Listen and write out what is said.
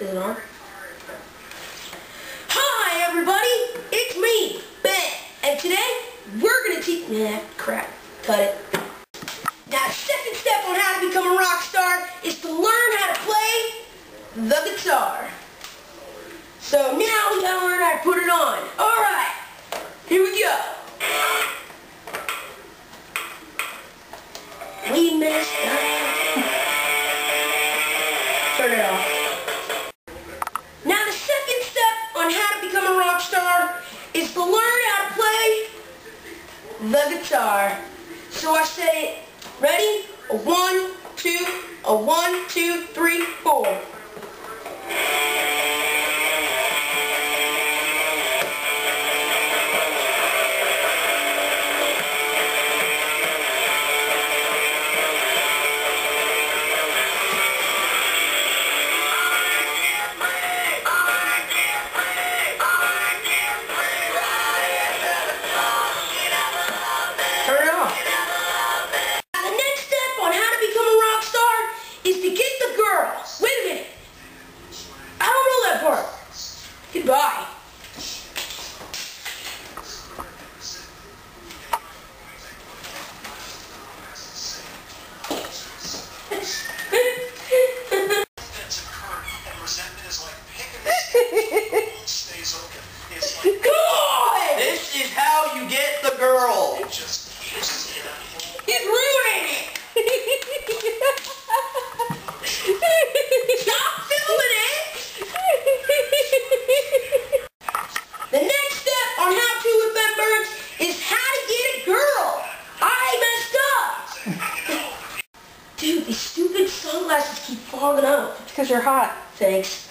Is it on? Hi everybody, it's me, Ben, and today we're gonna teach. Crap, cut it. Now, the second step on how to become a rock star is to learn how to play the guitar. So now we gotta learn how to put it on. All right, here we go. We messed up. Turn it off. Now the second step on how to become a rock star is to learn how to play the guitar. So I say it. Ready? A 1, 2, a 1, 2, 3, 4. Goodbye. This is how you get the girl. He's ruining it. Stop filming it. The next step on how to with Ben Burns is how to get a girl. I messed up. Dude, these stupid sunglasses keep fogging up. It's because you're hot. Thanks.